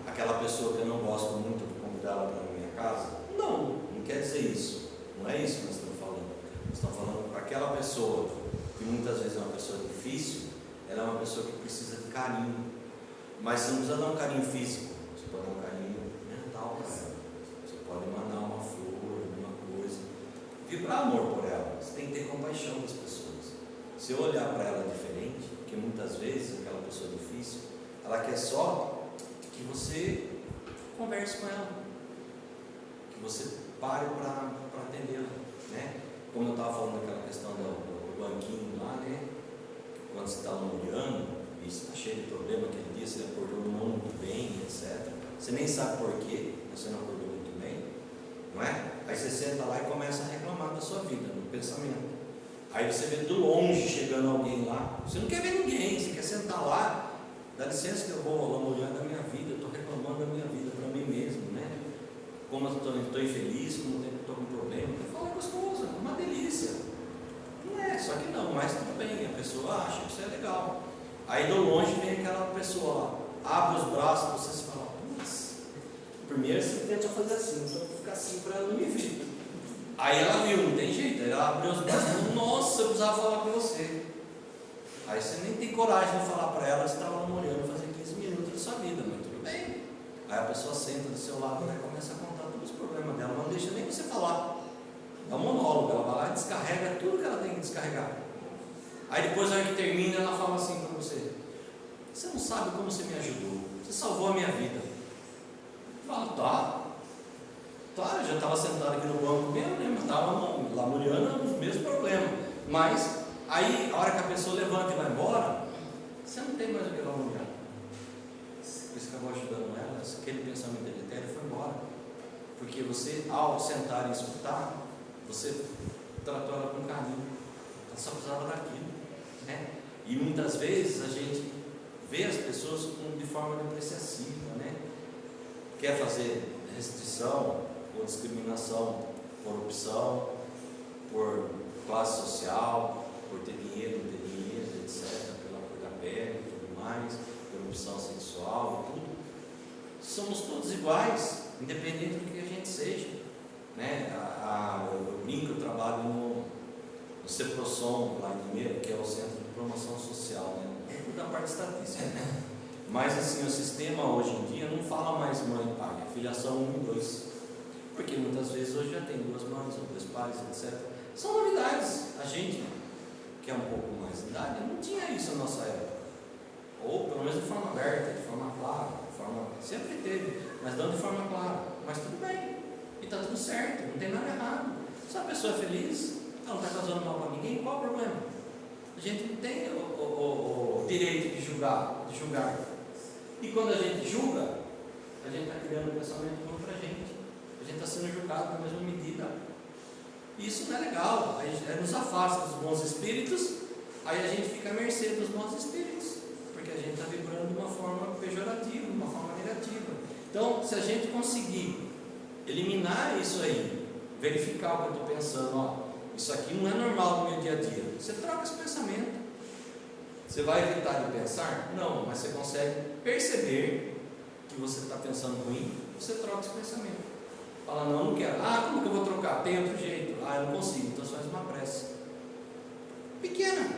aquela pessoa que eu não gosto muito, vou convidá-la para a minha casa? Não quer dizer isso. Não é isso que nós estamos falando. Nós estamos falando para aquela pessoa que muitas vezes é uma pessoa difícil, ela é uma pessoa que precisa de carinho. Mas você não precisa dar um carinho físico, você pode dar um carinho mental para ela. Você pode mandar uma flor, alguma coisa, vibrar amor por ela. Você tem que ter compaixão das pessoas. Se eu olhar para ela diferente, porque muitas vezes aquela pessoa difícil, ela quer só que você converse com ela, que você pare para atendê-la, né? Como eu estava falando daquela questão do banquinho lá, né? Quando você está lamuriando, e você está cheio de problema aquele dia, você acordou não muito bem, etc. Você nem sabe por quê, você não acordou muito bem, não é? Aí você senta lá e começa a reclamar da sua vida, no pensamento. Aí você vê do longe chegando alguém lá, você não quer ver ninguém, você quer sentar lá, dá licença que eu vou lamuriar da minha vida, eu estou reclamando da minha vida para mim mesmo, né? Como eu estou infeliz, como eu estou com problema, eu falo, é gostoso, é uma delícia. Não é, só que não, mas tudo bem, a pessoa acha que isso é legal. Aí do longe vem aquela pessoa lá, abre os braços, você se fala, putz. Primeiro você tenta fazer assim, então eu vou ficar assim para ela não me ver. Aí ela viu, não tem jeito, aí ela abriu os braços e falou, nossa, eu precisava falar com você. Aí você nem tem coragem de falar para ela, você estava namorando fazer 15 minutos da sua vida, mas tudo bem. Aí a pessoa senta do seu lado e começa a contar todos os problemas dela, mas não deixa nem você falar. É um monólogo, ela vai lá e descarrega tudo que ela tem que descarregar. Aí depois, na hora que termina, ela fala assim para você, você não sabe como você me ajudou, você salvou a minha vida. Eu falo, tá, eu já estava sentado aqui no banco mesmo, né? Mas estava lamuriando os mesmos problemas. Mas, aí, a hora que a pessoa levanta e vai embora, você não tem mais o que lamuriar. Você acabou ajudando ela, aquele pensamento deletério foi embora. Porque você, ao sentar e escutar, você tratou ela com carinho. Ela só precisava daquilo, né? E muitas vezes a gente vê as pessoas de forma depreciativa, né? Quer fazer restrição ou discriminação por opção, por classe social, por ter dinheiro, não ter dinheiro, etc., pela cor da pele e tudo mais, por opção sexual e tudo. Somos todos iguais, independente do que a gente seja, né? Eu brinco, eu trabalho no CEPROSOM, lá em Limeira, que é o Centro de Promoção Social, né? Da parte estatística, né? Mas assim, o sistema hoje em dia não fala mais mãe e pai, é filiação 1 e 2, porque muitas vezes hoje já tem 2 mães ou 2 pais, etc. São novidades. A gente, que é um pouco mais de idade, não tinha isso na nossa época, ou pelo menos de forma aberta, de forma clara, sempre teve, mas não de forma clara. Mas tudo bem, e está tudo certo, não tem nada errado. Se a pessoa é feliz, ela não está causando mal para ninguém, qual o problema? A gente não tem o direito de julgar. E quando a gente julga, a gente está criando um pensamento contra a gente. A gente está sendo julgado na mesma medida. E isso não é legal. A gente nos afasta dos bons espíritos, aí a gente fica à mercê dos bons espíritos, porque a gente está vibrando de uma forma pejorativa, de uma forma negativa. Então, se a gente conseguir eliminar isso aí, verificar o que eu estou pensando, isso aqui não é normal no meu dia a dia, você troca esse pensamento. Você vai evitar de pensar? Não, mas você consegue perceber que você está pensando ruim, você troca esse pensamento. Fala, não quero. Como que eu vou trocar? Tem outro jeito? Eu não consigo, então você faz uma prece pequena.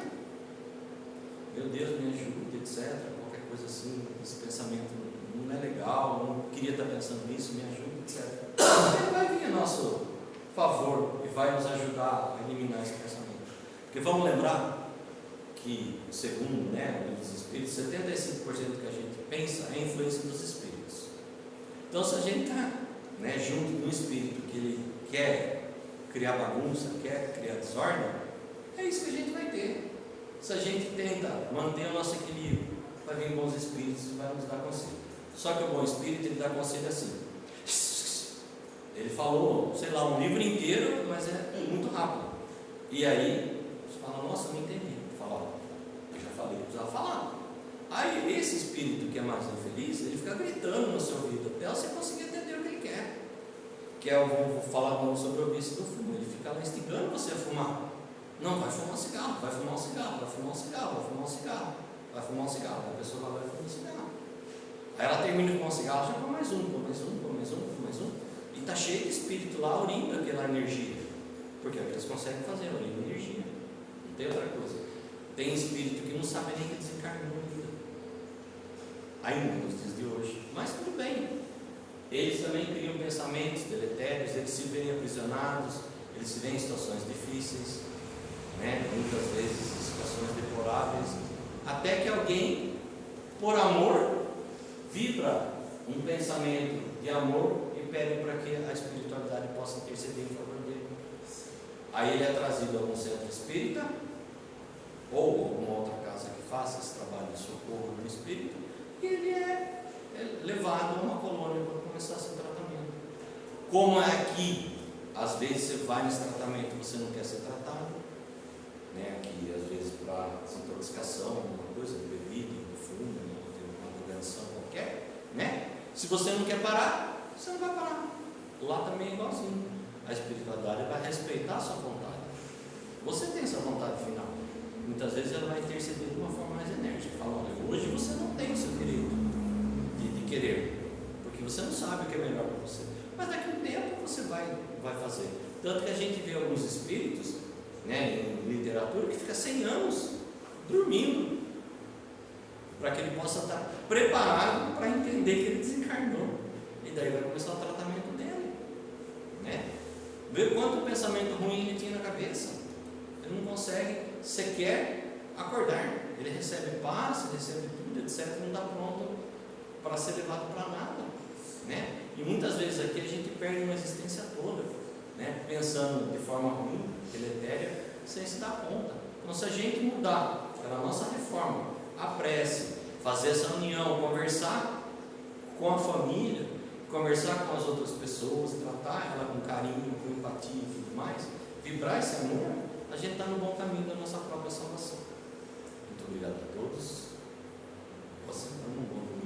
Meu Deus, me ajude, etc. Qualquer coisa assim, esse pensamento não é legal, não queria estar pensando nisso, me ajude, etc. Ele vai vir a nosso favor e vai nos ajudar a eliminar esse pensamento. Porque vamos lembrar que, segundo o livro dos Espíritos, 75% que a gente pensa é a influência dos Espíritos. Então, se a gente está junto de um Espírito que ele quer criar bagunça, quer criar desordem, é isso que a gente vai ter. Se a gente tenta manter o nosso equilíbrio, vai vir bons espíritos e vai nos dar conselho. Só que o bom espírito, ele dá conselho assim. Ele falou, sei lá, um livro inteiro, mas é muito rápido. E aí, você fala, nossa, eu não entendi. Fala, ó, eu já falei, precisava falar. Aí, esse espírito que é mais infeliz, ele fica gritando no seu ouvido, até você conseguir entender o que ele quer. Que é, eu vou falar sobre o vício do fumo. Ele fica lá instigando você a fumar. Não, vai fumar um cigarro, vai fumar um cigarro, vai fumar um cigarro, vai fumar um cigarro, vai fumar um cigarro. A pessoa vai fumar um cigarro. Aí ela termina de fumar um cigarro, já põe mais um, põe mais um, põe mais um, põe mais um. E está cheio de espírito lá, orindo aquela energia. Porque é o que eles conseguem fazer, orindo energia. Não tem outra coisa. Tem espírito que não sabe nem que desencarnou ainda. Ainda nos dias de hoje. Mas tudo bem. Eles também criam pensamentos deletérios, eles se veem aprisionados, eles se veem em situações difíceis, né? Muitas vezes em situações deploráveis. Até que alguém, por amor, vibra um pensamento de amor e pede para que a espiritualidade possa interceder em favor dele. Aí ele é trazido a algum centro espírita ou alguma outra casa que faça esse trabalho de socorro no espírito, e ele é levado a uma colônia para começar seu tratamento. Como é aqui, às vezes você vai nesse tratamento e você não quer ser tratado, né? Aqui às vezes para desintoxicação, alguma coisa, bebida, fumo, uma doença qualquer, né? Se você não quer parar, você não vai parar. Lá também é igualzinho. A espiritualidade vai respeitar a sua vontade. Você tem sua vontade final. Muitas vezes ela vai interceder de uma forma mais enérgica. Fala, olha, hoje você não tem o seu direito de querer, porque você não sabe o que é melhor para você. Mas daqui a um tempo você vai fazer. Tanto que a gente vê alguns espíritos, né, em literatura, que fica 100 anos dormindo, para que ele possa estar preparado para entender que ele desencarnou. E daí vai começar o tratamento dele, né? Vê quanto pensamento ruim ele tinha na cabeça. Ele não consegue sequer acordar. Ele recebe paz, ele recebe tudo, etc. Não está pronto para ser levado para nada, né? E muitas vezes aqui a gente perde uma existência toda, né? Pensando de forma ruim, deletéria, sem se dar conta. Então, se a gente mudar pela nossa reforma, a prece, fazer essa união, conversar com a família, conversar com as outras pessoas, tratar ela com carinho, com empatia e tudo mais, vibrar esse amor, a gente está no bom caminho da nossa própria salvação. Muito obrigado a todos. Você está num bom